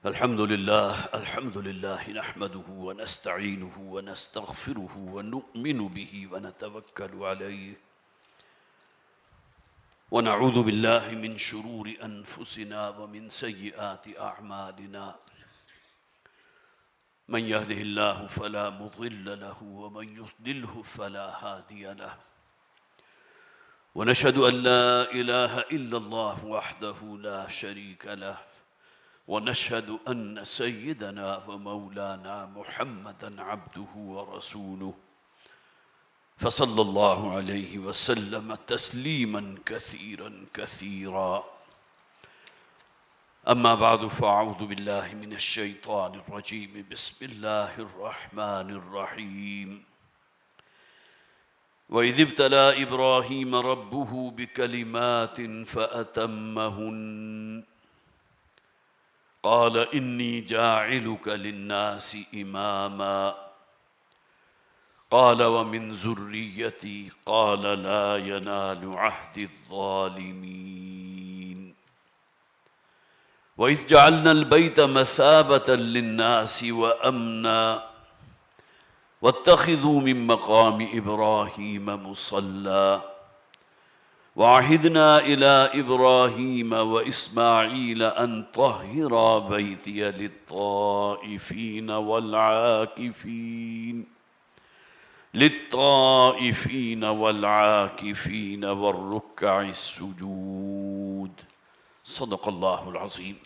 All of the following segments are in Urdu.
الحمد لله نحمده ونستعينه ونستغفره ونؤمن به ونتوكل عليه ونعوذ بالله من شرور أنفسنا ومن سيئات أعمالنا من يهده الله فلا مضل له ومن يضلله فلا هادي له ونشهد أن لا إله إلا الله وحده لا شريك له ونشهد أن سيدنا ومولانا محمدا عبده ورسوله فصلى الله عليه وسلم تسليما كثيرا كثيرا أما بعد فأعوذ بالله من الشيطان الرجيم بسم الله الرحمن الرحيم وإذ ابتلى إبراهيم ربه بكلمات فأتمهن قال إني جاعلك للناس إماما قال ومن ذريتي قال لا ينال عهد الظالمين وإذ جعلنا البيت مثابة للناس وأمنا واتخذوا من مقام إبراهيم مصلى وعهدنا إلى إبراهيم وإسماعيل أن طهرا بيتي للطائفين والعاكفين والركع السجود صدق الله العظيم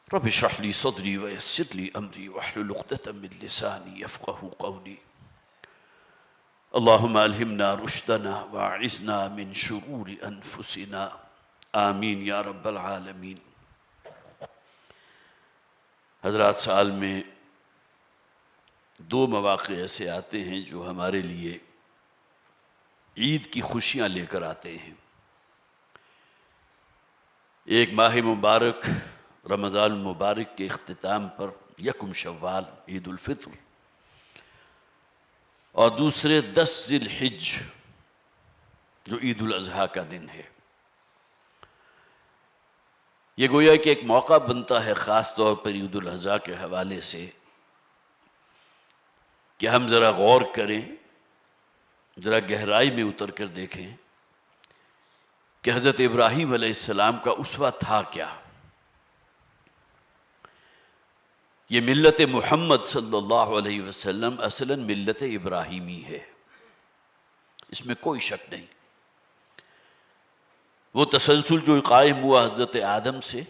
رب اشرح لي صدري ويسر لي أمري واحلل عقدة من لساني يفقهوا قولي اللهم ألهمنا رشدنا واعذنا من شرور أنفسنا آمین یا رب العالمین۔ حضرات، سال میں دو مواقع ایسے آتے ہیں جو ہمارے لیے عید کی خوشیاں لے کر آتے ہیں۔ ایک ماہ مبارک رمضان المبارک کے اختتام پر یکم شوال عید الفطر، اور دوسرے 10 ذی الحج جو عید الاضحیٰ کا دن ہے۔ یہ گویا کہ ایک موقع بنتا ہے خاص طور پر عید الاضحیٰ کے حوالے سے کہ ہم ذرا غور کریں، ذرا گہرائی میں اتر کر دیکھیں کہ حضرت ابراہیم علیہ السلام کا اسوہ تھا کیا۔ یہ ملت محمد صلی اللہ علیہ وسلم اصلاً ملت ابراہیمی ہے، اس میں کوئی شک نہیں۔ وہ تسلسل جو قائم ہوا حضرت آدم سے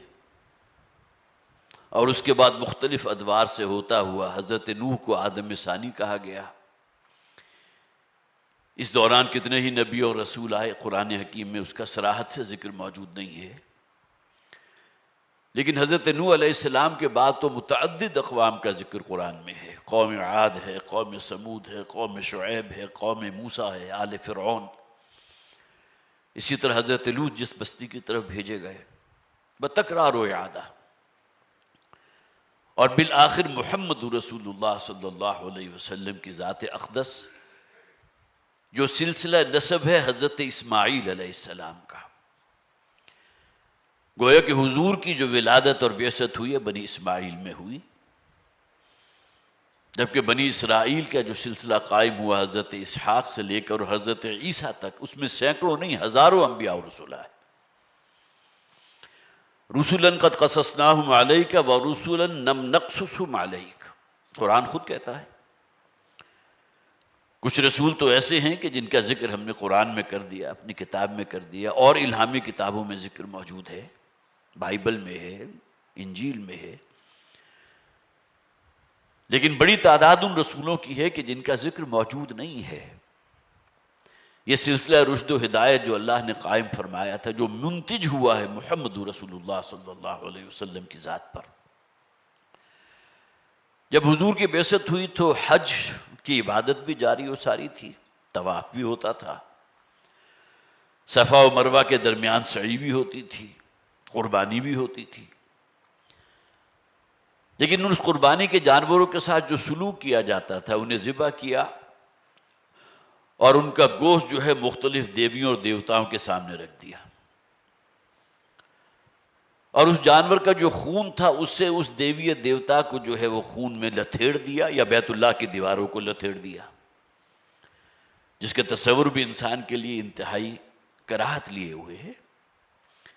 اور اس کے بعد مختلف ادوار سے ہوتا ہوا حضرت نوح کو آدم ثانی کہا گیا۔ اس دوران کتنے ہی نبی اور رسول آئے، قرآن حکیم میں اس کا صراحت سے ذکر موجود نہیں ہے، لیکن حضرت نوح علیہ السلام کے بعد تو متعدد اقوام کا ذکر قرآن میں ہے۔ قوم عاد ہے، قوم سمود ہے، قوم شعیب ہے، قوم موسیٰ ہے، آل فرعون۔ اسی طرح حضرت لوط جس بستی کی طرف بھیجے گئے بتکرار و اعادہ، اور بالآخر محمد رسول اللہ صلی اللہ علیہ وسلم کی ذات اقدس جو سلسلہ نسب ہے حضرت اسماعیل علیہ السلام کا۔ گویا کہ حضور کی جو ولادت اور بعثت ہوئی ہے بنی اسماعیل میں ہوئی، جبکہ بنی اسرائیل کا جو سلسلہ قائم ہوا حضرت اسحاق سے لے کر حضرت عیسیٰ تک، اس میں سینکڑوں نہیں ہزاروں انبیاء و رسول آئے۔ رسولاً قد قصصناہم علیک ورسولاً لم نقصصہم علیک، قرآن خود کہتا ہے۔ کچھ رسول تو ایسے ہیں کہ جن کا ذکر ہم نے قرآن میں کر دیا، اپنی کتاب میں کر دیا، اور الہامی کتابوں میں ذکر موجود ہے، بائبل میں ہے، انجیل میں ہے، لیکن بڑی تعداد ان رسولوں کی ہے کہ جن کا ذکر موجود نہیں ہے۔ یہ سلسلہ رشد و ہدایت جو اللہ نے قائم فرمایا تھا، جو منتج ہوا ہے محمد رسول اللہ صلی اللہ علیہ وسلم کی ذات پر۔ جب حضور کی بعثت ہوئی تو حج کی عبادت بھی جاری و ساری تھی، طواف بھی ہوتا تھا، صفا و مروہ کے درمیان سعی بھی ہوتی تھی، قربانی بھی ہوتی تھی، لیکن اس قربانی کے جانوروں کے ساتھ جو سلوک کیا جاتا تھا، انہیں ذبح کیا اور ان کا گوشت جو ہے مختلف دیویوں اور دیوتاؤں کے سامنے رکھ دیا۔ اور اس جانور کا جو خون تھا اس سے اس دیوی دیوتا کو جو ہے وہ خون میں لتھیڑ دیا یا بیت اللہ کی دیواروں کو لتھیڑ دیا، جس کا تصور بھی انسان کے لیے انتہائی کراہت لیے ہوئے ہے،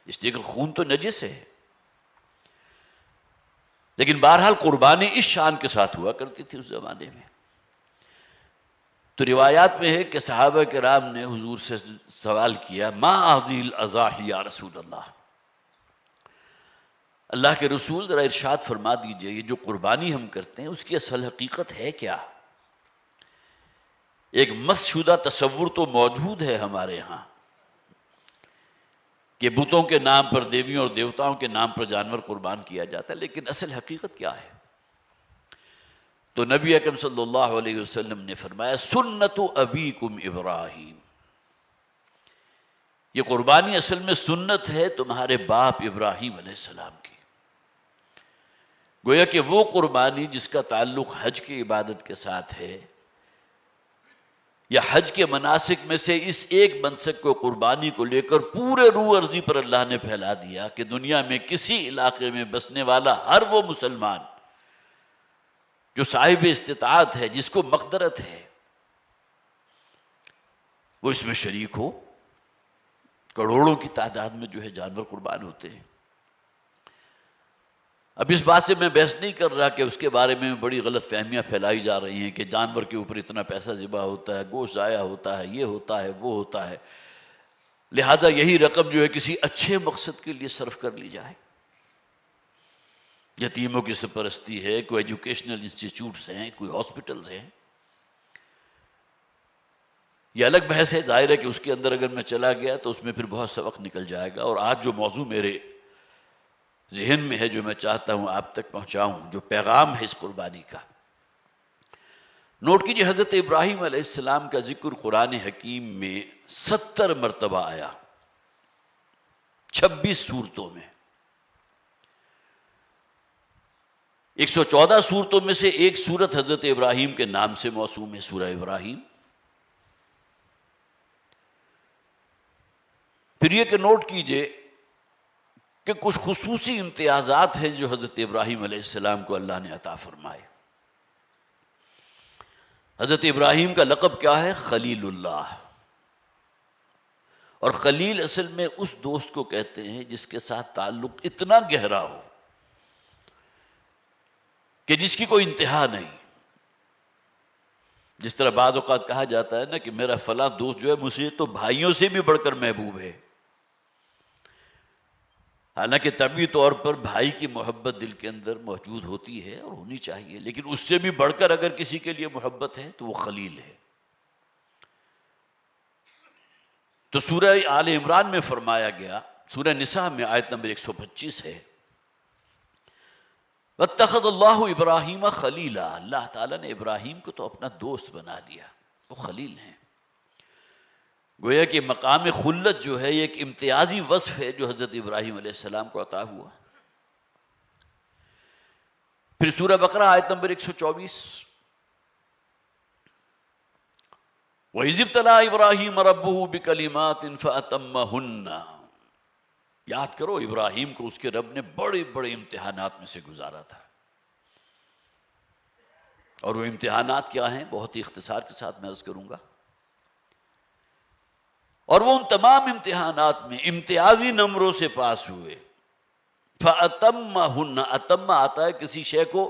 اس لیے کہ خون تو نجس ہے۔ لیکن بہرحال قربانی اس شان کے ساتھ ہوا کرتی تھی اس زمانے میں۔ تو روایات میں ہے کہ صحابہ کرام نے حضور سے سوال کیا، ما هذه الاضاحی یا رسول اللہ، اللہ کے رسول ذرا ارشاد فرما دیجئے یہ جو قربانی ہم کرتے ہیں اس کی اصل حقیقت ہے کیا؟ ایک مس شدہ تصور تو موجود ہے ہمارے ہاں کہ بتوں کے نام پر، دیویوں اور دیوتاؤں کے نام پر جانور قربان کیا جاتا ہے، لیکن اصل حقیقت کیا ہے؟ تو نبی اکرم صلی اللہ علیہ وسلم نے فرمایا، سنت ابیکم ابراہیم، یہ قربانی اصل میں سنت ہے تمہارے باپ ابراہیم علیہ السلام کی۔ گویا کہ وہ قربانی جس کا تعلق حج کی عبادت کے ساتھ ہے، یا حج کے مناسک میں سے اس ایک منسک کو، قربانی کو لے کر پورے روح ارضی پر اللہ نے پھیلا دیا کہ دنیا میں کسی علاقے میں بسنے والا ہر وہ مسلمان جو صاحب استطاعت ہے، جس کو مقدرت ہے، وہ اس میں شریک ہو۔ کروڑوں کی تعداد میں جو ہے جانور قربان ہوتے ہیں۔ اب اس بات سے میں بحث نہیں کر رہا کہ اس کے بارے میں بڑی غلط فہمیاں پھیلائی جا رہی ہیں کہ جانور کے اوپر اتنا پیسہ ذبح ہوتا ہے، گوشت ضائع ہوتا ہے، یہ ہوتا ہے، وہ ہوتا ہے، لہذا یہی رقم جو ہے کسی اچھے مقصد کے لیے صرف کر لی جائے۔ یتیموں کی سرپرستی ہے، کوئی ایجوکیشنل انسٹیٹیوٹس ہیں، کوئی ہاسپٹلز ہیں، یہ الگ بحث ہے۔ ظاہر ہے کہ اس کے اندر اگر میں چلا گیا تو اس میں پھر بہت سا وقت نکل جائے گا، اور آج جو موضوع میرے ذہن میں ہے، جو میں چاہتا ہوں آپ تک پہنچاؤں، جو پیغام ہے اس قربانی کا، نوٹ کیجئے، حضرت ابراہیم علیہ السلام کا ذکر قرآن حکیم میں 70 مرتبہ آیا، 26 سورتوں میں۔ 114 سورتوں میں سے ایک سورت حضرت ابراہیم کے نام سے موسوم ہے، سورہ ابراہیم۔ پھر یہ کہ نوٹ کیجئے کہ کچھ خصوصی امتیازات ہیں جو حضرت ابراہیم علیہ السلام کو اللہ نے عطا فرمائے۔ حضرت ابراہیم کا لقب کیا ہے؟ خلیل اللہ۔ اور خلیل اصل میں اس دوست کو کہتے ہیں جس کے ساتھ تعلق اتنا گہرا ہو کہ جس کی کوئی انتہا نہیں۔ جس طرح بعض اوقات کہا جاتا ہے نا کہ میرا فلاں دوست جو ہے مجھے تو بھائیوں سے بھی بڑھ کر محبوب ہے، حالانکہ طبعی طور پر بھائی کی محبت دل کے اندر موجود ہوتی ہے اور ہونی چاہیے، لیکن اس سے بھی بڑھ کر اگر کسی کے لیے محبت ہے تو وہ خلیل ہے۔ تو سورہ آل عمران میں فرمایا گیا، سورہ نساء میں آیت نمبر 125 ہے، وَاتَّخَذَ اللَّهُ إِبْرَاهِيمَ خَلِيلًا، اللہ تعالیٰ نے ابراہیم کو تو اپنا دوست بنا دیا، وہ خلیل ہیں۔ گویا کہ مقام خلت جو ہے یہ ایک امتیازی وصف ہے جو حضرت ابراہیم علیہ السلام کو عطا ہوا۔ پھر سورہ بقرہ آیت نمبر 124، وَإِذِ ابْتَلَىٰ إِبْرَاهِيمَ رَبُّهُ بِكَلِمَاتٍ فَأَتَمَّهُنَّ، یاد کرو ابراہیم کو اس کے رب نے بڑے بڑے امتحانات میں سے گزارا تھا، اور وہ امتحانات کیا ہیں بہت ہی اختصار کے ساتھ میں عرض کروں گا، اور وہ ان تمام امتحانات میں امتیازی نمبروں سے پاس ہوئے۔ فَأَتَمَّهُنَّ، اتم آتا ہے کسی شے کو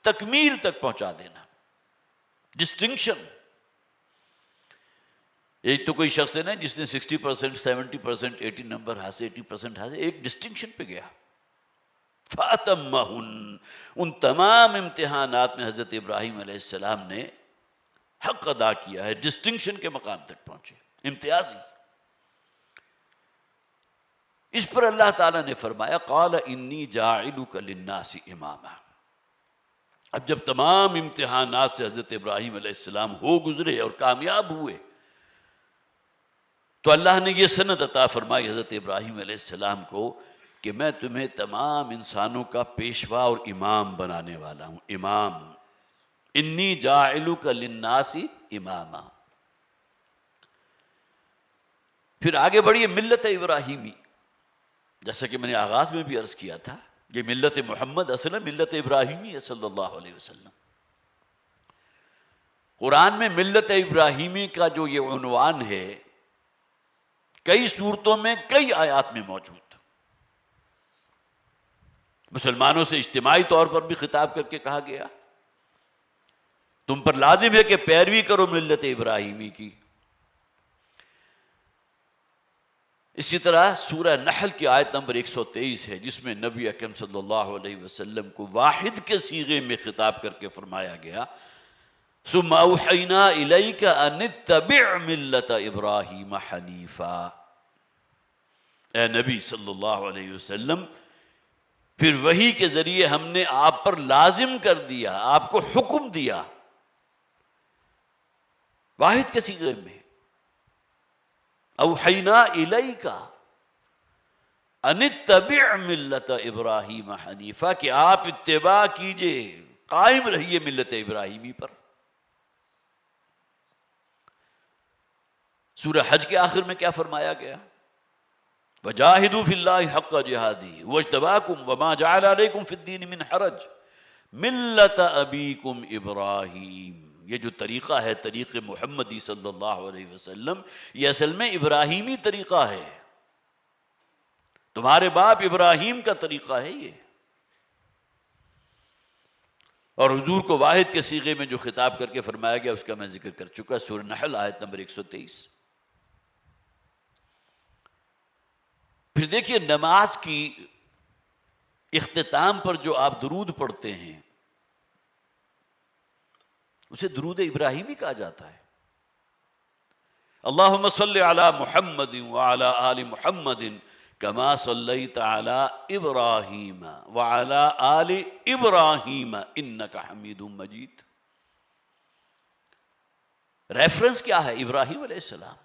تکمیل تک پہنچا دینا، ڈسٹنکشن۔ ایک تو کوئی شخص ہے نا جس نے 60%، 70%، 80 نمبر حاصل، 80% حاصل، ایک ڈسٹنکشن پہ گیا۔ فَأَتَمَّهُنَّ، ان تمام امتحانات میں حضرت ابراہیم علیہ السلام نے حق ادا کیا ہے، ڈسٹنکشن کے مقام تک پہنچے، امتیازی۔ اس پر اللہ تعالیٰ نے فرمایا، قَالَ إِنِّي جَاعِلُكَ لِلنَّاسِ إِمَامًا۔ اب جب تمام امتحانات سے حضرت ابراہیم علیہ السلام ہو گزرے اور کامیاب ہوئے، تو اللہ نے یہ سند عطا فرمائی حضرت ابراہیم علیہ السلام کو کہ میں تمہیں تمام انسانوں کا پیشوا اور امام بنانے والا ہوں، امام۔ انی جاعلک للناس اماما۔ پھر آگے بڑھیے، ملت ابراہیمی، جیسا کہ میں نے آغاز میں بھی عرض کیا تھا، یہ ملت محمد اصلا ملت ابراہیمی ہے صلی اللہ علیہ وسلم۔ قرآن میں ملت ابراہیمی کا جو یہ عنوان ہے کئی صورتوں میں کئی آیات میں موجود، مسلمانوں سے اجتماعی طور پر بھی خطاب کر کے کہا گیا تم پر لازم ہے کہ پیروی کرو ملت ابراہیمی کی۔ اسی طرح سورہ نحل کی آیت نمبر 123 ہے جس میں نبی اکرم صلی اللہ علیہ وسلم کو واحد کے صیغے میں خطاب کر کے فرمایا گیا ثم اوحینا الیک ان اتبع ملت ابراہیم حنیفا، اے نبی صلی اللہ علیہ وسلم پھر وحی کے ذریعے ہم نے آپ پر لازم کر دیا، آپ کو حکم دیا واحد کے صیغے میں، اوحینا الیک ان اتبع ملت ابراہیم حنیفا، کہ آپ اتباع کیجئے، قائم رہیے ملت ابراہیمی پر۔ سورہ حج کے آخر میں کیا فرمایا گیا؟ وَجَاهِدُوا فِي اللَّهِ حَقَّ جِهَادِهِ وَاجْتَبَاكُمْ وَمَا جَعَلَ عَلَيْكُمْ فِي الدِّينِ مِنْ حَرَجٍ مِلَّةَ أَبِيكُمْ إِبْرَاهِيمَ۔ یہ جو طریقہ ہے طریق محمدی صلی اللہ علیہ وسلم، یہ اصل میں ابراہیمی طریقہ ہے، تمہارے باپ ابراہیم کا طریقہ ہے یہ۔ اور حضور کو واحد کے صیغے میں جو خطاب کر کے فرمایا گیا اس کا میں ذکر کر چکا، سورہ نحل آیت نمبر 123۔ پھر دیکھیے نماز کی اختتام پر جو آپ درود پڑھتے ہیں اسے درود ابراہیمی کہا جاتا ہے۔ اللہم صلی علی محمد وعلی آل محمد کما صلیت علی ابراہیم وعلی آل ابراہیم انک حمید مجید۔ ریفرنس کیا ہے؟ ابراہیم علیہ السلام۔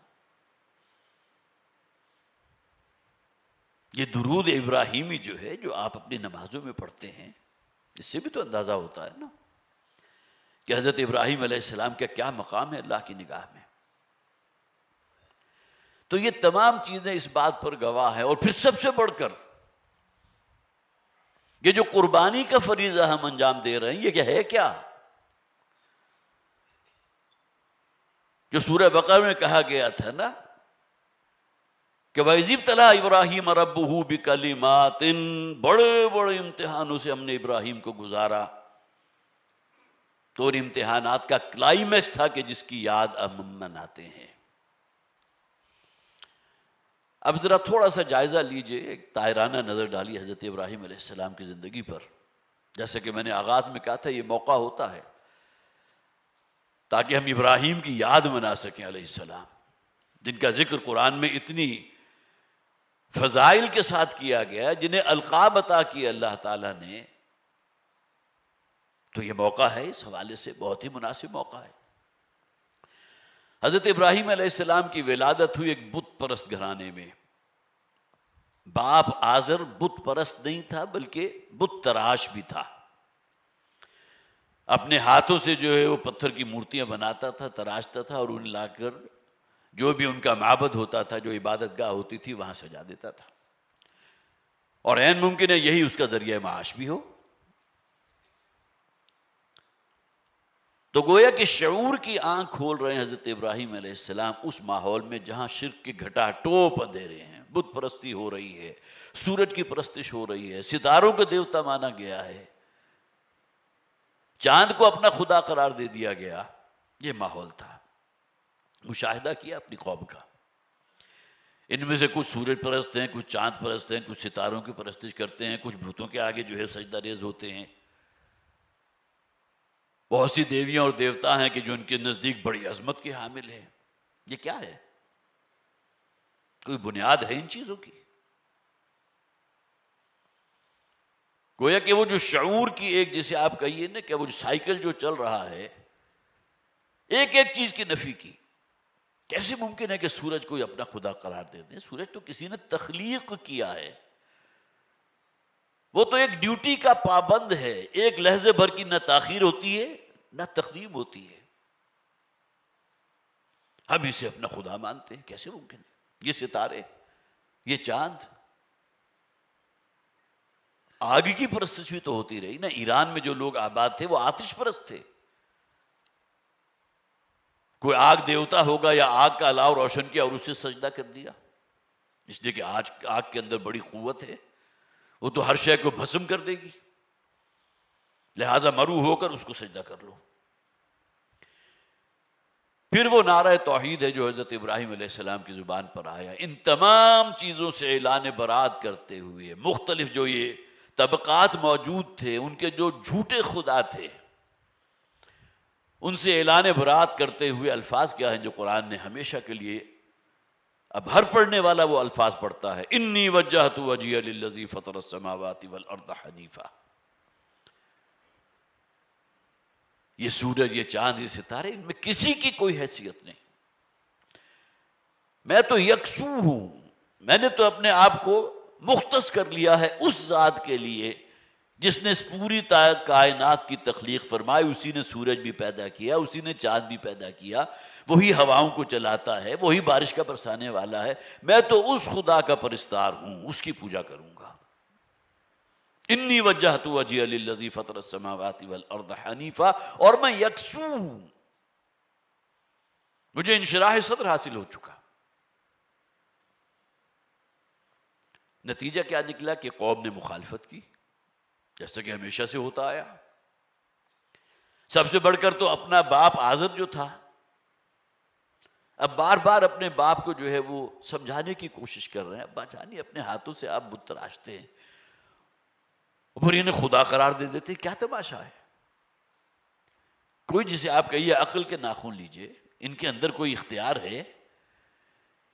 یہ درود ابراہیمی جو ہے جو آپ اپنی نمازوں میں پڑھتے ہیں، اس سے بھی تو اندازہ ہوتا ہے نا کہ حضرت ابراہیم علیہ السلام کا کیا مقام ہے اللہ کی نگاہ میں۔ تو یہ تمام چیزیں اس بات پر گواہ ہیں۔ اور پھر سب سے بڑھ کر یہ جو قربانی کا فریضہ ہم انجام دے رہے ہیں، یہ کیا ہے؟ کیا جو سورہ بقرہ میں کہا گیا تھا نا کہ وَإِذِ ابْتَلَىٰ إِبْرَاهِيمَ رَبُّهُ بِكَلِمَاتٍ، بڑے بڑے امتحانوں سے ہم نے ابراہیم کو گزارا، تو ان امتحانات کا کلائمیکس تھا کہ جس کی یاد اب ہم مناتے ہیں۔ اب ذرا تھوڑا سا جائزہ لیجئے، ایک طائرانہ نظر ڈالی حضرت ابراہیم علیہ السلام کی زندگی پر۔ جیسے کہ میں نے آغاز میں کہا تھا یہ موقع ہوتا ہے تاکہ ہم ابراہیم کی یاد منا سکیں علیہ السلام، جن کا ذکر قرآن میں اتنی فضائل کے ساتھ کیا گیا، جنہیں القاب عطا کیا اللہ تعالیٰ نے۔ تو یہ موقع ہے، اس حوالے سے بہت ہی مناسب موقع ہے۔ حضرت ابراہیم علیہ السلام کی ولادت ہوئی ایک بت پرست گھرانے میں۔ باپ آزر بت پرست نہیں تھا بلکہ بت تراش بھی تھا، اپنے ہاتھوں سے جو ہے وہ پتھر کی مورتیاں بناتا تھا، تراشتا تھا، اور انہیں لا کر جو بھی ان کا معبد ہوتا تھا، جو عبادت گاہ ہوتی تھی، وہاں سجا دیتا تھا، اور عین ممکن ہے یہی اس کا ذریعہ معاش بھی ہو۔ تو گویا کہ شعور کی آنکھ کھول رہے ہیں حضرت ابراہیم علیہ السلام اس ماحول میں جہاں شرک کے گھٹا ٹوپ اندھیرے ہیں، بت پرستی ہو رہی ہے، سورج کی پرستش ہو رہی ہے، ستاروں کو دیوتا مانا گیا ہے، چاند کو اپنا خدا قرار دے دیا گیا۔ یہ ماحول تھا۔ مشاہدہ کیا اپنی قوم کا، ان میں سے کچھ سورج پرست ہیں، کچھ چاند پرست ہیں، کچھ ستاروں کی پرستش کرتے ہیں، کچھ بتوں کے آگے جو ہے سجدہ ریز ہوتے ہیں۔ بہت سی دیویاں اور دیوتا ہیں کہ جو ان کے نزدیک بڑی عظمت کے حامل ہیں۔ یہ کیا ہے؟ کوئی بنیاد ہے ان چیزوں کی؟ گویا کہ وہ جو شعور کی ایک، جسے آپ کہیے نا کہ وہ جو سائیکل جو چل رہا ہے، ایک ایک چیز کی نفی کی۔ کیسے ممکن ہے کہ سورج کو اپنا خدا قرار دے دیں؟ سورج تو کسی نے تخلیق کیا ہے، وہ تو ایک ڈیوٹی کا پابند ہے، ایک لحظے بھر کی نہ تاخیر ہوتی ہے نہ تقدیم ہوتی ہے، ہم اسے اپنا خدا مانتے ہیں۔ کیسے ممکن ہے؟ یہ ستارے، یہ چاند، آگ کی پرستش بھی تو ہوتی رہی نا. ایران میں جو لوگ آباد تھے وہ آتش پرست تھے. کوئی آگ دیوتا ہوگا یا آگ کا الاؤ روشن کیا اور اسے سجدہ کر دیا, اس لیے کہ آج آگ کے اندر بڑی قوت ہے, وہ تو ہر شے کو بھسم کر دے گی, لہذا مرو ہو کر اس کو سجدہ کر لو. پھر وہ نعرہ توحید ہے جو حضرت ابراہیم علیہ السلام کی زبان پر آیا. ان تمام چیزوں سے اعلان برات کرتے ہوئے مختلف جو یہ طبقات موجود تھے, ان کے جو جھوٹے خدا تھے, ان سے اعلان برات کرتے ہوئے الفاظ کیا ہیں جو قرآن نے ہمیشہ کے لیے, اب ہر پڑھنے والا وہ الفاظ پڑھتا ہے, انی وجہت وجہی للذی فطر السماوات والارض حنیفا. یہ سورج, یہ چاند, یہ ستارے, ان میں کسی کی کوئی حیثیت نہیں. میں تو یکسو ہوں, میں نے تو اپنے آپ کو مختص کر لیا ہے اس ذات کے لیے جس نے اس پوری کائنات کی تخلیق فرمائی. اسی نے سورج بھی پیدا کیا, اسی نے چاند بھی پیدا کیا, وہی ہواؤں کو چلاتا ہے, وہی بارش کا برسانے والا ہے. میں تو اس خدا کا پرستار ہوں, اس کی پوجا کروں گا. انی وجہت وجہی للذی فطر السماوات والارض حنیفا, اور میں یکسو ہوں, مجھے انشراح صدر حاصل ہو چکا. نتیجہ کیا نکلا کہ قوم نے مخالفت کی, جیسا کہ ہمیشہ سے ہوتا آیا. سب سے بڑھ کر تو اپنا باپ آزر جو تھا, اب بار بار اپنے باپ کو جو ہے وہ سمجھانے کی کوشش کر رہے ہیں. ابا جانی, اپنے ہاتھوں سے آپ بت تراشتے ہیں, پھر انہیں خدا قرار دے دیتے, کیا تماشا ہے؟ کوئی جسے آپ کہیے عقل کے ناخن لیجئے, ان کے اندر کوئی اختیار ہے؟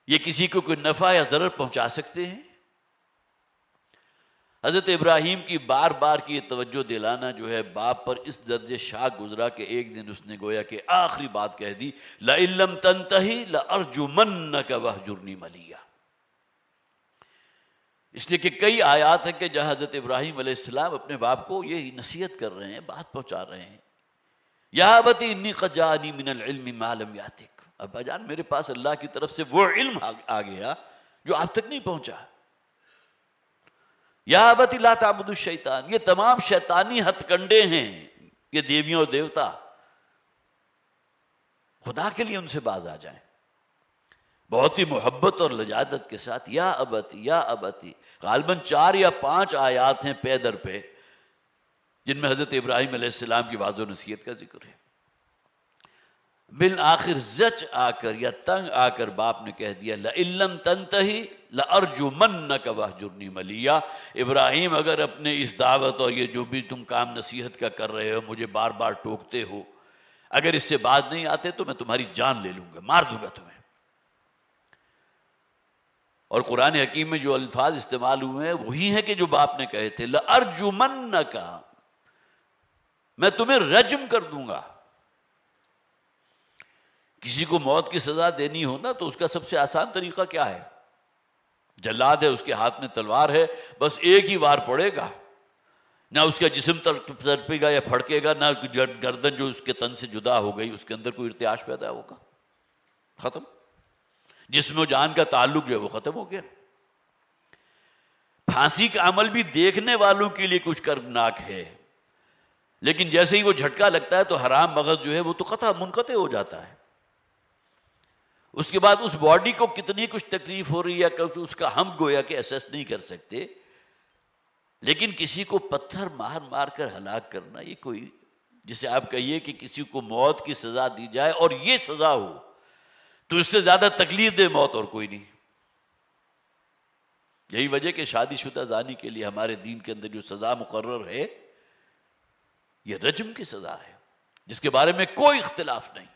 یہ کسی کو کوئی نفع یا ضرر پہنچا سکتے ہیں؟ حضرت ابراہیم کی بار بار کی یہ توجہ دلانا جو ہے باپ پر اس درجے شاک گزرا کہ ایک دن اس نے گویا کہ آخری بات کہہ دی, لَإِن لَّمْ تَنْتَهِ لَأَرْجُمَنَّكَ وَاهْجُرْنِي مَلِيًّا. اس لیے کہ کئی آیات ہیں کہ جہاں حضرت ابراہیم علیہ السلام اپنے باپ کو یہ نصیحت کر رہے ہیں, بات پہنچا رہے ہیں, یا ابتی انی قد جاءنی من العلم ما لم یاتک. ابا جان, میرے پاس اللہ کی طرف سے وہ علم آ گیا جو آپ تک نہیں پہنچا. یا ابتی لا تعبدوا الشیطان, یہ تمام شیطانی ہتھ کنڈے ہیں, یہ دیویوں اور دیوتا, خدا کے لیے ان سے باز آ جائیں. بہت ہی محبت اور لجادت کے ساتھ یا ابتی یا ابتی. غالباً 4 یا 5 آیات ہیں پے در پہ جن میں حضرت ابراہیم علیہ السلام کی واضح نصیحت کا ذکر ہے. بالآخر زچ آ کر یا تنگ آ کر باپ نے کہہ دیا, لَإِن لَّمْ تَنْتَهِ لَأَرْجُمَنَّكَ وَاهْجُرْنِي مَلِيًّا. ابراہیم, اگر اپنے اس دعوت اور یہ جو بھی تم کام نصیحت کا کر رہے ہو, مجھے بار بار ٹوکتے ہو, اگر اس سے باز نہیں آتے تو میں تمہاری جان لے لوں گا, مار دوں گا تمہیں. اور قرآن حکیم میں جو الفاظ استعمال ہوئے ہیں وہی ہیں کہ جو باپ نے کہے تھے, لَأَرْجُمَنَّكَ, میں تمہیں رجم کر دوں گا. کسی کو موت کی سزا دینی ہو نا تو اس کا سب سے آسان طریقہ کیا ہے؟ جلاد ہے, اس کے ہاتھ میں تلوار ہے, بس ایک ہی وار پڑے گا, نہ اس کا جسم تڑپے گا یا پھڑکے گا, نہ گردن جو اس کے تن سے جدا ہو گئی اس کے اندر کوئی ارتعاش پیدا ہوگا, ختم. جسم و جان کا تعلق جو ہے وہ ختم ہو گیا. پھانسی کا عمل بھی دیکھنے والوں کے لیے کچھ کرناک ہے, لیکن جیسے ہی وہ جھٹکا لگتا ہے تو حرام مغز جو ہے وہ تو قطع منقطع ہو جاتا ہے. اس کے بعد اس باڈی کو کتنی کچھ تکلیف ہو رہی ہے کہ اس کا ہم گویا کہ ایسیس نہیں کر سکتے, لیکن کسی کو پتھر مار مار کر ہلاک کرنا, یہ کوئی جسے آپ کہیے کہ کسی کو موت کی سزا دی جائے اور یہ سزا ہو تو اس سے زیادہ تکلیف دہ موت اور کوئی نہیں. یہی وجہ کہ شادی شدہ زانی کے لیے ہمارے دین کے اندر جو سزا مقرر ہے یہ رجم کی سزا ہے, جس کے بارے میں کوئی اختلاف نہیں.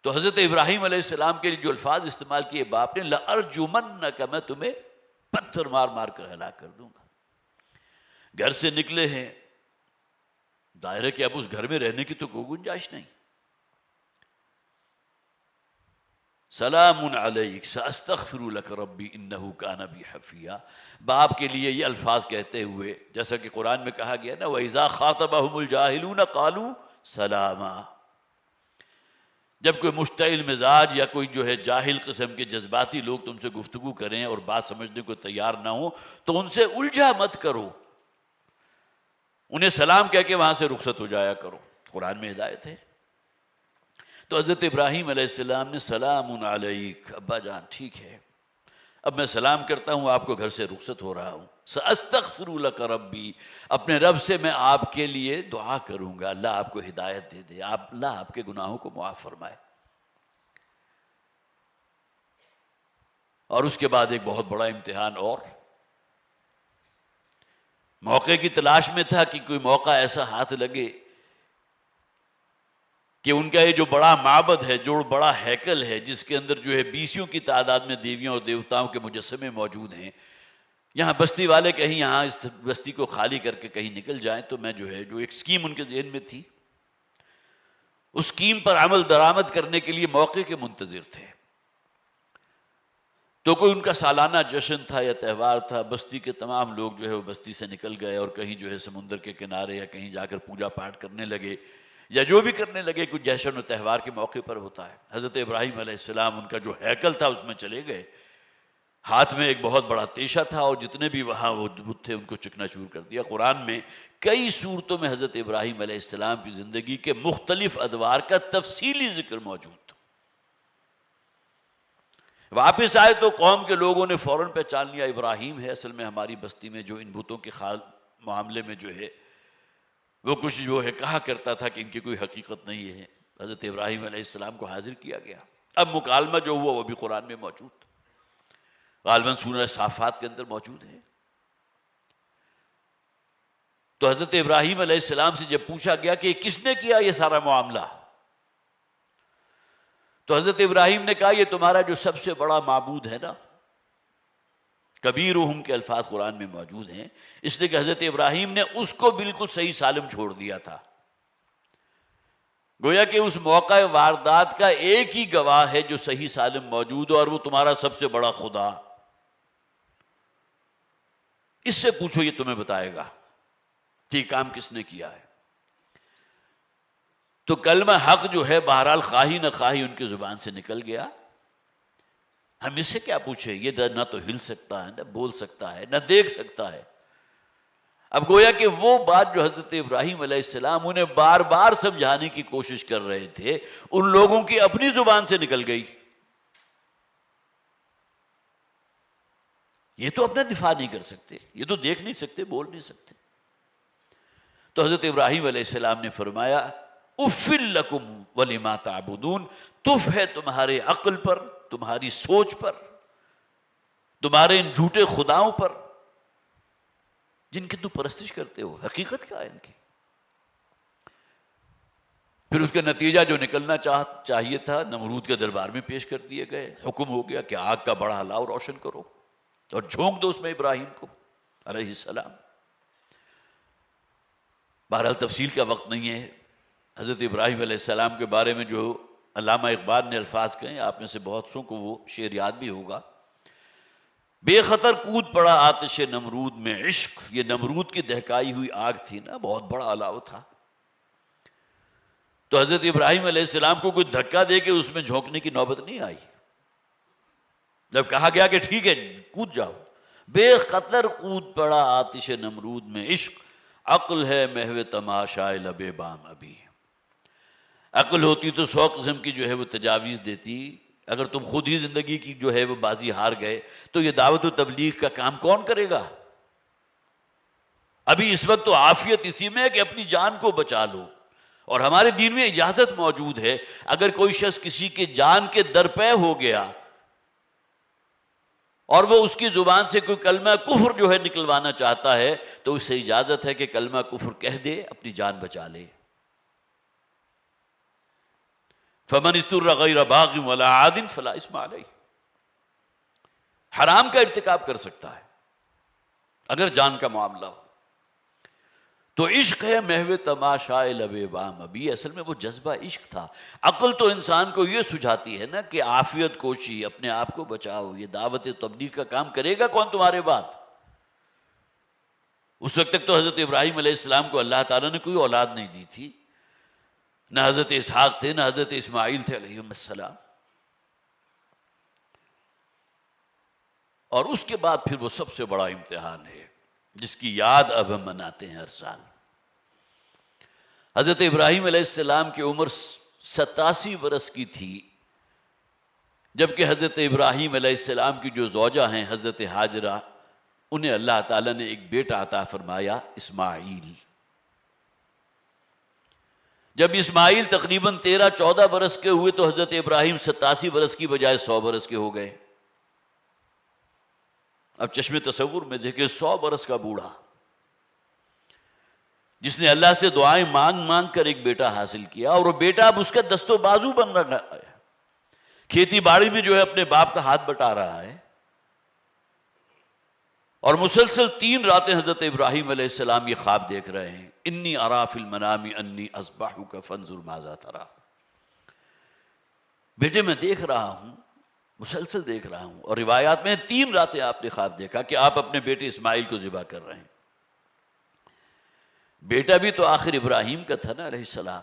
تو حضرت ابراہیم علیہ السلام کے لیے جو الفاظ استعمال کیے باپ نے, لَأَرْجُمَنَّكَ, میں تمہیں پتھر مار مار کر ہلاک کر دوں گا. گھر سے نکلے ہیں, ظاہر ہے کہ اب اس گھر میں رہنے کی تو کوئی گنجائش نہیں. سلام علیک ساستغفر لک ربی انہ کان بی حفیا. باپ کے لیے یہ الفاظ کہتے ہوئے, جیسا کہ قرآن میں کہا گیا نا, وَإِذَا خَاطَبَهُمُ الْجَاهِلُونَ قَالُوا سَلَامًا. جب کوئی مشتعل مزاج یا کوئی جو ہے جاہل قسم کے جذباتی لوگ تم سے گفتگو کریں اور بات سمجھنے کو تیار نہ ہو تو ان سے الجھا مت کرو، انہیں سلام کہہ کے وہاں سے رخصت ہو جایا کرو، قرآن میں ہدایت ہے۔ تو حضرت ابراہیم علیہ السلام نے سلام علیک، ابا جان ٹھیک ہے، اب میں سلام کرتا ہوں، آپ کو گھر سے رخصت ہو رہا ہوں، سأستغفر لک ربی، اپنے رب سے میں آپ کے لیے دعا کروں گا، اللہ آپ کو ہدایت دے دے، اللہ آپ کے گناہوں کو معاف فرمائے۔ اور اس کے بعد ایک بہت بڑا امتحان اور موقع کی تلاش میں تھا کہ کوئی موقع ایسا ہاتھ لگے کہ ان کا یہ جو بڑا معبد ہے، جو بڑا ہیکل ہے، جس کے اندر جو ہے بیسیوں کی تعداد میں دیویوں اور دیوتاؤں کے مجسمے موجود ہیں، یہاں بستی والے کہیں یہاں اس بستی کو خالی کر کے کہیں نکل جائیں تو میں جو ہے جو ایک سکیم ان کے ذہن میں تھی، اس سکیم پر عمل درآمد کرنے کے لیے موقع کے منتظر تھے۔ تو کوئی ان کا سالانہ جشن تھا یا تہوار تھا، بستی کے تمام لوگ جو ہے وہ بستی سے نکل گئے اور کہیں جو ہے سمندر کے کنارے یا کہیں جا کر پوجا پاٹ کرنے لگے یا جو بھی کرنے لگے، کچھ جشن و تہوار کے موقع پر ہوتا ہے۔ حضرت ابراہیم علیہ السلام ان کا جو ہیکل تھا اس میں چلے گئے، ہاتھ میں ایک بہت بڑا تیشہ تھا اور جتنے بھی وہاں وہ بت تھے ان کو چکنا چور کر دیا۔ قرآن میں کئی صورتوں میں حضرت ابراہیم علیہ السلام کی زندگی کے مختلف ادوار کا تفصیلی ذکر موجود۔ واپس آئے تو قوم کے لوگوں نے فوراً پہچان لیا ابراہیم ہے، اصل میں ہماری بستی میں جو ان بتوں کے معاملے میں جو ہے وہ کچھ جو ہے کہا کرتا تھا کہ ان کی کوئی حقیقت نہیں ہے۔ حضرت ابراہیم علیہ السلام کو حاضر کیا گیا۔ اب مکالمہ جو ہوا وہ بھی قرآن میں موجود، غالباً سورہ صافات کے اندر موجود ہے۔ تو حضرت ابراہیم علیہ السلام سے جب پوچھا گیا کہ کس نے کیا یہ سارا معاملہ، تو حضرت ابراہیم نے کہا یہ تمہارا جو سب سے بڑا معبود ہے نا، کبیرہم کے الفاظ قرآن میں موجود ہیں، اس لیے کہ حضرت ابراہیم نے اس کو بالکل صحیح سالم چھوڑ دیا تھا۔ گویا کہ اس موقع واردات کا ایک ہی گواہ ہے جو صحیح سالم موجود ہے، اور وہ تمہارا سب سے بڑا خدا، اس سے پوچھو یہ تمہیں بتائے گا کہ یہ کام کس نے کیا ہے۔ تو کلمہ حق جو ہے بہرحال خواہی نہ خواہی ان کی زبان سے نکل گیا۔ ہم اس سے کیا پوچھیں، یہ نہ تو ہل سکتا ہے، نہ بول سکتا ہے، نہ دیکھ سکتا ہے۔ اب گویا کہ وہ بات جو حضرت ابراہیم علیہ السلام انہیں بار بار سمجھانے کی کوشش کر رہے تھے، ان لوگوں کی اپنی زبان سے نکل گئی۔ یہ تو اپنا دفاع نہیں کر سکتے، یہ تو دیکھ نہیں سکتے، بول نہیں سکتے۔ تو حضرت ابراہیم علیہ السلام نے فرمایا اُفٍ لَكُمْ وَلِمَا تَعْبُدُونَ، تف ہے تمہارے عقل پر، تمہاری سوچ پر، تمہارے ان جھوٹے خداؤں پر جن کی تم پرستش کرتے ہو، حقیقت کیا ہے ان کی؟ پھر اس کا نتیجہ جو نکلنا چاہیے تھا نمرود کے دربار میں پیش کر دیے گئے، حکم ہو گیا کہ آگ کا بڑا لاؤ روشن کرو اور جھونک دو اس میں ابراہیم کو علیہ السلام۔ بہرحال تفصیل کا وقت نہیں ہے۔ حضرت ابراہیم علیہ السلام کے بارے میں جو علامہ اقبال نے الفاظ کہیں، آپ میں سے بہت سو کو وہ شعر یاد بھی ہوگا، بے خطر کود پڑا آتش نمرود میں عشق، یہ نمرود کی دہکائی ہوئی آگ تھی نا، بہت بڑا الاؤ تھا۔ تو حضرت ابراہیم علیہ السلام کو کوئی دھکا دے کے اس میں جھونکنے کی نوبت نہیں آئی۔ جب کہا گیا کہ ٹھیک ہے کود جاؤ، بے خطر کود پڑا آتش نمرود میں عشق، عقل ہے محو تماشائے لب بام ابھی۔ عقل ہوتی تو 100 قسم کی جو ہے وہ تجاویز دیتی، اگر تم خود ہی زندگی کی جو ہے وہ بازی ہار گئے تو یہ دعوت و تبلیغ کا کام کون کرے گا؟ ابھی اس وقت تو عافیت اسی میں ہے کہ اپنی جان کو بچا لو، اور ہمارے دین میں اجازت موجود ہے، اگر کوئی شخص کسی کے جان کے درپے ہو گیا اور وہ اس کی زبان سے کوئی کلمہ کفر جو ہے نکلوانا چاہتا ہے تو اسے اجازت ہے کہ کلمہ کفر کہہ دے، اپنی جان بچا لے۔ فمن استر غیر باغ ولا عاد فلا اثم علیہ، حرام کا ارتکاب کر سکتا ہے اگر جان کا معاملہ ہو۔ تو عشق ہے محو تماشائے لب بام ابھی، اصل میں وہ جذبہ عشق تھا۔ عقل تو انسان کو یہ سجھاتی ہے نا کہ عافیت کوشی، اپنے آپ کو بچاؤ، یہ دعوت تبلیغ کا کام کرے گا کون تمہارے بات؟ اس وقت تک تو حضرت ابراہیم علیہ السلام کو اللہ تعالیٰ نے کوئی اولاد نہیں دی تھی، نہ حضرت اسحاق تھے، نہ حضرت اسماعیل تھے علیہم السلام. اور اس کے بعد پھر وہ سب سے بڑا امتحان ہے جس کی یاد اب ہم مناتے ہیں ہر سال. حضرت ابراہیم علیہ السلام کی عمر 87 برس کی تھی جبکہ حضرت ابراہیم علیہ السلام کی جو زوجہ ہیں حضرت ہاجرہ، انہیں اللہ تعالیٰ نے ایک بیٹا عطا فرمایا، اسماعیل. جب اسماعیل تقریباً 13-14 برس کے ہوئے تو حضرت ابراہیم 87 برس کی بجائے 100 برس کے ہو گئے. اب چشم تصور میں دیکھیں 100 برس کا بوڑھا جس نے اللہ سے دعائیں مانگ مانگ کر ایک بیٹا حاصل کیا، اور وہ بیٹا اب اس کا دست و بازو بن رہا ہے، کھیتی باڑی میں جو ہے اپنے باپ کا ہاتھ بٹا رہا ہے. اور مسلسل 3 راتیں حضرت ابراہیم علیہ السلام یہ خواب دیکھ رہے ہیں، انی ارا فی المنام انی اذبحک فانظر ماذا تری. بیٹے میں دیکھ رہا ہوں، مسلسل دیکھ رہا ہوں. اور روایات میں 3 راتیں آپ نے خواب دیکھا کہ آپ اپنے بیٹے اسماعیل کو ذبح کر رہے ہیں. بیٹا بھی تو آخر ابراہیم کا تھا نا علیہ السلام.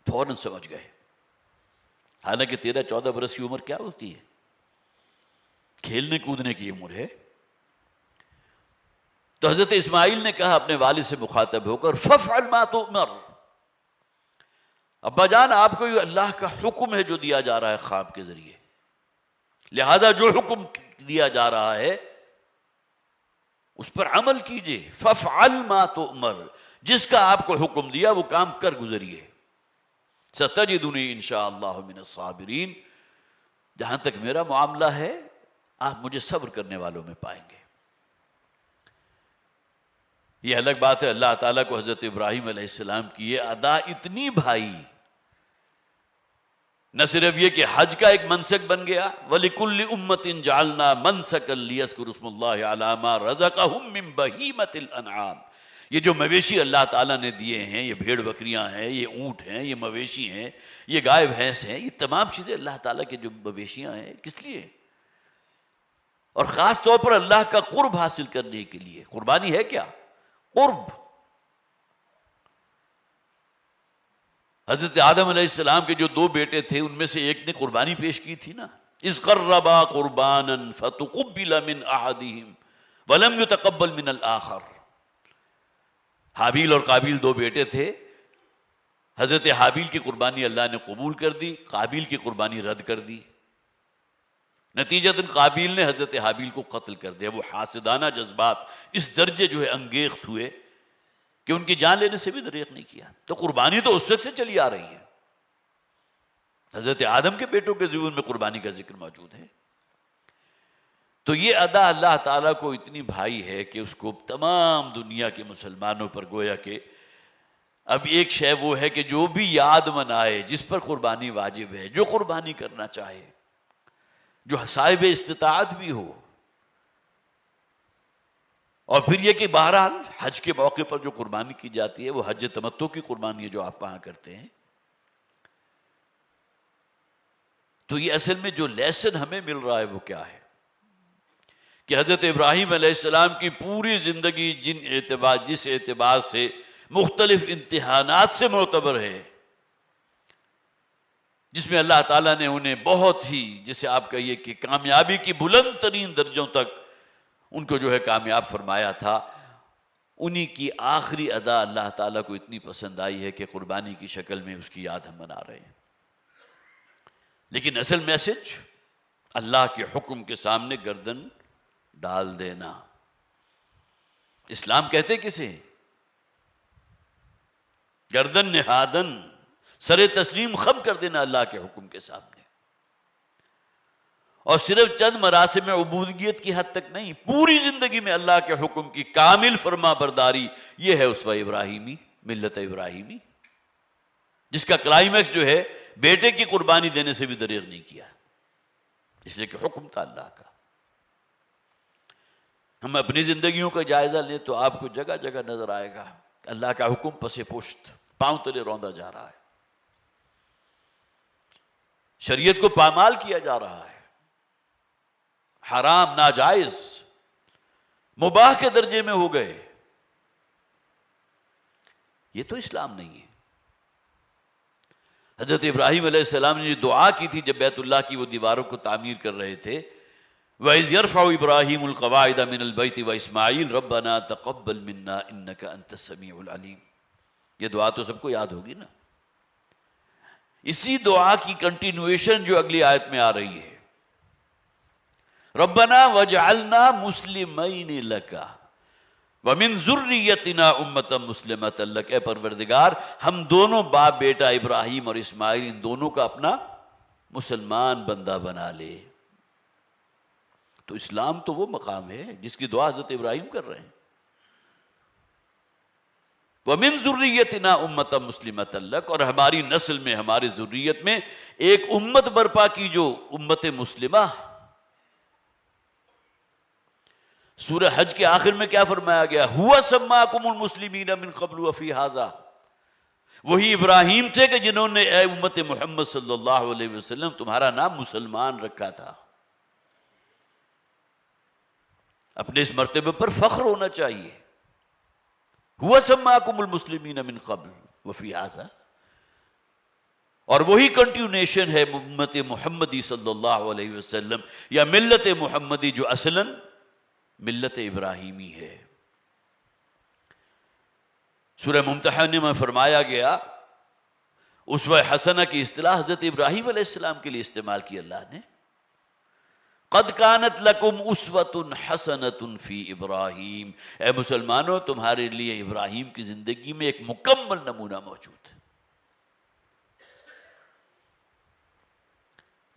فوراً سمجھ گئے، حالانکہ 13-14 برس کی عمر کیا ہوتی ہے، کھیلنے کودنے کی عمر ہے. تو حضرت اسماعیل نے کہا اپنے والد سے مخاطب ہو کر، فَافْعَلْ مَا تُؤْمَرُ. ابا جان، آپ کو یہ اللہ کا حکم ہے جو دیا جا رہا ہے خواب کے ذریعے، لہذا جو حکم دیا جا رہا ہے اس پر عمل کیجئے. فَافْعَلْ مَا تُؤْمَرُ، جس کا آپ کو حکم دیا وہ کام کر گزریے. سَتَجِدُنِي إِن شَاءَ اللَّهُ مِنَ الصَّابِرِينَ، جہاں تک میرا معاملہ ہے آپ مجھے صبر کرنے والوں میں پائیں گے. یہ الگ بات ہے اللہ تعالیٰ کو حضرت ابراہیم علیہ السلام کی یہ ادا اتنی بھائی، نہ صرف یہ کہ حج کا ایک منسک بن گیا، وَلِكُلِّ أُمَّةٍ جَعَلْنَا مَنْسَكًا لِيَذْكُرُوا اسْمَ اللَّهِ عَلَىٰ مَا رَزَقَهُم مِّن بَهِيمَةِ الْأَنْعَامِ. یہ جو مویشی اللہ تعالیٰ نے دیے ہیں، یہ بھیڑ بکریاں ہیں، یہ اونٹ ہیں، یہ مویشی ہیں، یہ گائے بھینس ہیں، یہ تمام چیزیں اللہ تعالیٰ کے جو مویشیاں ہیں کس لیے؟ اور خاص طور پر اللہ کا قرب حاصل کرنے کے لیے. قربانی ہے کیا؟ قرب. حضرت آدم علیہ السلام کے جو 2 بیٹے تھے ان میں سے ایک نے قربانی پیش کی تھی نا، اذ قربا قربانا فتقبل من احدہم ولم يتقبل من الاخر. حابیل اور قابیل 2 بیٹے تھے. حضرت حابیل کی قربانی اللہ نے قبول کر دی، قابیل کی قربانی رد کر دی. نتیجتاً قابیل نے حضرت حابیل کو قتل کر دیا. وہ حاسدانہ جذبات اس درجے جو ہے انگیخت ہوئے کہ ان کی جان لینے سے بھی دریغ نہیں کیا. تو قربانی تو اس وقت سے چلی آ رہی ہے. حضرت آدم کے بیٹوں کے زبون میں قربانی کا ذکر موجود ہے. تو یہ ادا اللہ تعالیٰ کو اتنی بھائی ہے کہ اس کو تمام دنیا کے مسلمانوں پر گویا کہ اب ایک شے وہ ہے کہ جو بھی یاد منائے، جس پر قربانی واجب ہے، جو قربانی کرنا چاہے، جو صاحب استطاعت بھی ہو. اور پھر یہ کہ بہرحال حج کے موقع پر جو قربانی کی جاتی ہے وہ حج تمتع کی قربانی ہے جو آپ وہاں کرتے ہیں. تو یہ اصل میں جو لیسن ہمیں مل رہا ہے وہ کیا ہے کہ حضرت ابراہیم علیہ السلام کی پوری زندگی جس اعتبار سے مختلف امتحانات سے معتبر ہے، جس میں اللہ تعالیٰ نے انہیں بہت ہی، جسے آپ کہیے کہ کامیابی کی بلند ترین درجوں تک ان کو جو ہے کامیاب فرمایا تھا، انہی کی آخری ادا اللہ تعالیٰ کو اتنی پسند آئی ہے کہ قربانی کی شکل میں اس کی یاد ہم منا رہے ہیں. لیکن اصل میسج اللہ کے حکم کے سامنے گردن ڈال دینا. اسلام کہتے کسے؟ گردن نہادن، سر تسلیم خم کر دینا اللہ کے حکم کے سامنے. اور صرف چند مراسم عبودیت کی حد تک نہیں، پوری زندگی میں اللہ کے حکم کی کامل فرما برداری. یہ ہے اسوہ ابراہیمی، ملت ابراہیمی، جس کا کلائمیکس جو ہے بیٹے کی قربانی دینے سے بھی دریغ نہیں کیا، اس لیے کہ حکم تھا اللہ کا. ہم اپنی زندگیوں کا جائزہ لیں تو آپ کو جگہ جگہ نظر آئے گا اللہ کا حکم پس پشت پاؤں تلے روندا جا رہا ہے، شریعت کو پامال کیا جا رہا ہے، حرام ناجائز مباح کے درجے میں ہو گئے. یہ تو اسلام نہیں ہے. حضرت ابراہیم علیہ السلام نے جو دعا کی تھی جب بیت اللہ کی وہ دیواروں کو تعمیر کر رہے تھے، وَإِذْ يَرْفَعُ إِبْرَاهِيمُ الْقَوَاعِدَ مِنَ الْبَيْتِ وَإِسْمَاعِيلُ رَبَّنَا تَقَبَّلْ مِنَّا إِنَّكَ أَنْتَ السَّمِيعُ الْعَلِيمُ. یہ دعا تو سب کو یاد ہوگی نا. اسی دعا کی کنٹینویشن جو اگلی آیت میں آ رہی ہے، رَبَّنَا وَاجْعَلْنَا مُسْلِمَيْنِ لَكَ وَمِن ذُرِّيَّتِنَا أُمَّةً مُسْلِمَةً لَكَ. اے پروردگار، ہم دونوں باپ بیٹا ابراہیم اور اسماعیل، ان دونوں کا اپنا مسلمان بندہ بنا لے. تو اسلام تو وہ مقام ہے جس کی دعا حضرت ابراہیم کر رہے ہیں. وَمِن ذُرِّيَّتِنَا أُمَّةً مُسْلِمَةً لَكَ، اور ہماری نسل میں، ہماری ذریت میں ایک امت برپا کی جو امت مسلمہ. سورہ حج کے آخر میں کیا فرمایا گیا؟ هُوَ سَمَّاكُمُ الْمُسْلِمِينَ مِنْ قَبْلُ وَفِي هَذَا. وہی ابراہیم تھے کہ جنہوں نے اے امت محمد صلی اللہ علیہ وسلم تمہارا نام مسلمان رکھا تھا. اپنے اس مرتبے پر فخر ہونا چاہیے. هُوَ سَمَّاكُمُ الْمُسْلِمِينَ مِنْ قَبْلُ وَفِي هَذَا. اور وہی کنٹینیوشن ہے امت محمدی صلی اللہ علیہ وسلم یا ملت محمدی جو اصلاً ملت ابراہیمی ہے. سورہ ممتحنہ میں فرمایا گیا، اسوہ حسنہ کی اصطلاح حضرت ابراہیم علیہ السلام کے لیے استعمال کی اللہ نے. قد کانت لکم اسوۃ حسنۃ فی ابراہیم. اے مسلمانوں، تمہارے لیے ابراہیم کی زندگی میں ایک مکمل نمونہ موجود ہے.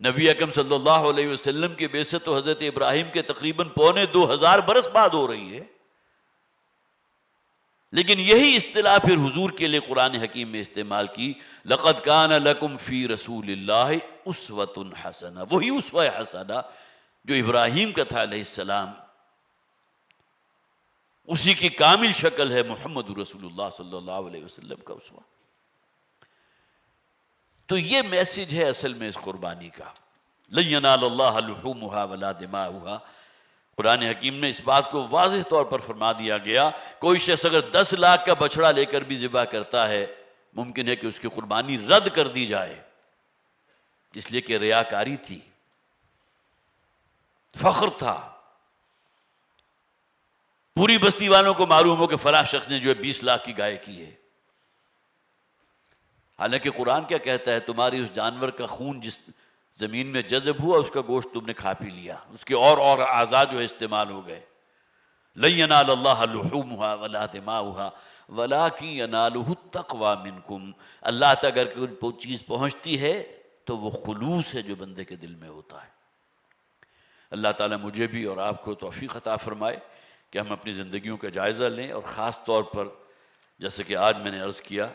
نبی اکرم صلی اللہ علیہ وسلم کی بعثت تو حضرت ابراہیم کے تقریباً 2500 برس بعد ہو رہی ہے، لیکن یہی اصطلاح پھر حضور کے لیے قرآن حکیم میں استعمال کی. لقد کان لکم فی رسول اللہ اسوۃ حسنہ. وہی اسوہ حسنہ جو ابراہیم کا تھا علیہ السلام، اسی کی کامل شکل ہے محمد رسول اللہ صلی اللہ علیہ وسلم کا اسوہ. تو یہ میسج ہے اصل میں اس قربانی کا. لن ینال اللہ لحومها ولا دماؤها. قرآن حکیم نے اس بات کو واضح طور پر فرما دیا گیا، کوئی شخص اگر 10 لاکھ کا بچڑا لے کر بھی ذبح کرتا ہے، ممکن ہے کہ اس کی قربانی رد کر دی جائے، اس لیے کہ ریاکاری تھی، فخر تھا. پوری بستی والوں کو معلوم ہو کہ فلاں شخص نے جو ہے 20 لاکھ کی گائے کی ہے. حالانکہ قرآن کیا کہتا ہے؟ تمہاری اس جانور کا خون جس زمین میں جذب ہوا، اس کا گوشت تم نے کھا پی لیا، اس کے اور اعضاء جو ہے استعمال ہو گئے. لن ینال اللہ لحومها ولا دماؤها ولکن ینالہ التقوی منکم. اللہ تک اگر کوئی چیز پہنچتی ہے تو وہ خلوص ہے جو بندے کے دل میں ہوتا ہے. اللہ تعالیٰ مجھے بھی اور آپ کو توفیق عطا فرمائے کہ ہم اپنی زندگیوں کا جائزہ لیں، اور خاص طور پر جیسے کہ آج میں نے عرض کیا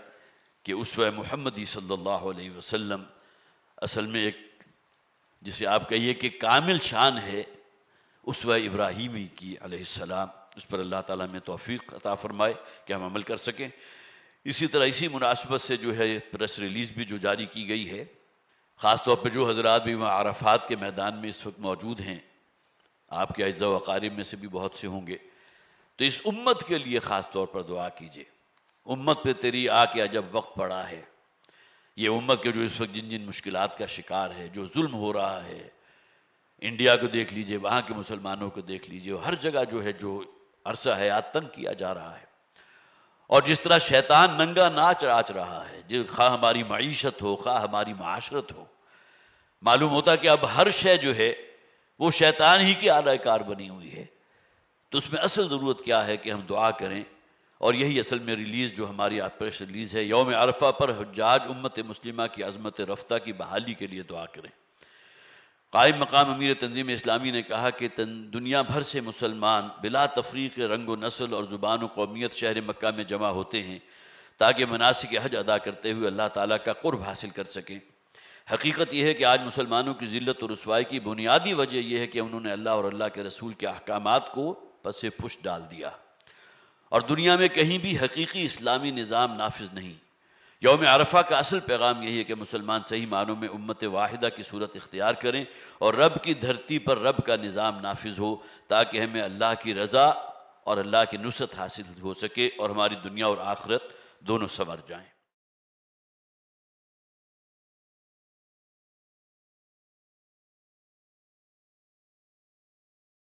کہ اسوہ محمدی صلی اللہ علیہ وسلم اصل میں ایک، جسے آپ کہیے کہ کامل شان ہے اسوہ ابراہیمی کی علیہ السلام. اس پر اللہ تعالیٰ میں توفیق عطا فرمائے کہ ہم عمل کر سکیں. اسی طرح اسی مناسبت سے جو ہے پریس ریلیز بھی جو جاری کی گئی ہے، خاص طور پہ جو حضرات بھی وہاں عرفات کے میدان میں اس وقت موجود ہیں، آپ کے اعزاء و اقارب میں سے بھی بہت سے ہوں گے، تو اس امت کے لیے خاص طور پر دعا کیجیے. امت پہ تیری آ کے عجب وقت پڑا ہے. یہ امت کے جو اس وقت جن مشکلات کا شکار ہے، جو ظلم ہو رہا ہے، انڈیا کو دیکھ لیجئے، وہاں کے مسلمانوں کو دیکھ لیجئے، ہر جگہ جو ہے جو عرصہ حیات تنگ کیا جا رہا ہے، اور جس طرح شیطان ننگا ناچ راچ رہا ہے، جو خواہ ہماری معیشت ہو، خواہ ہماری معاشرت ہو، معلوم ہوتا کہ اب ہر شے جو ہے وہ شیطان ہی کی اعلی کار بنی ہوئی ہے. تو اس میں اصل ضرورت کیا ہے کہ ہم دعا کریں، اور یہی اصل میں ریلیز جو ہماری پریس ریلیز ہے، یوم عرفہ پر حجاج امت مسلمہ کی عظمت رفتہ کی بحالی کے لیے دعا کریں. قائم مقام امیر تنظیم اسلامی نے کہا کہ دنیا بھر سے مسلمان بلا تفریق رنگ و نسل اور زبان و قومیت شہر مکہ میں جمع ہوتے ہیں تاکہ مناسک حج ادا کرتے ہوئے اللہ تعالیٰ کا قرب حاصل کر سکیں. حقیقت یہ ہے کہ آج مسلمانوں کی ذلت اور رسوائی کی بنیادی وجہ یہ ہے کہ انہوں نے اللہ اور اللہ کے رسول کے احکامات کو پس پش ڈال دیا، اور دنیا میں کہیں بھی حقیقی اسلامی نظام نافذ نہیں. یوم عرفہ کا اصل پیغام یہی ہے کہ مسلمان صحیح معنوں میں امت واحدہ کی صورت اختیار کریں اور رب کی دھرتی پر رب کا نظام نافذ ہو، تاکہ ہمیں اللہ کی رضا اور اللہ کی نصرت حاصل ہو سکے اور ہماری دنیا اور آخرت دونوں سنور جائیں.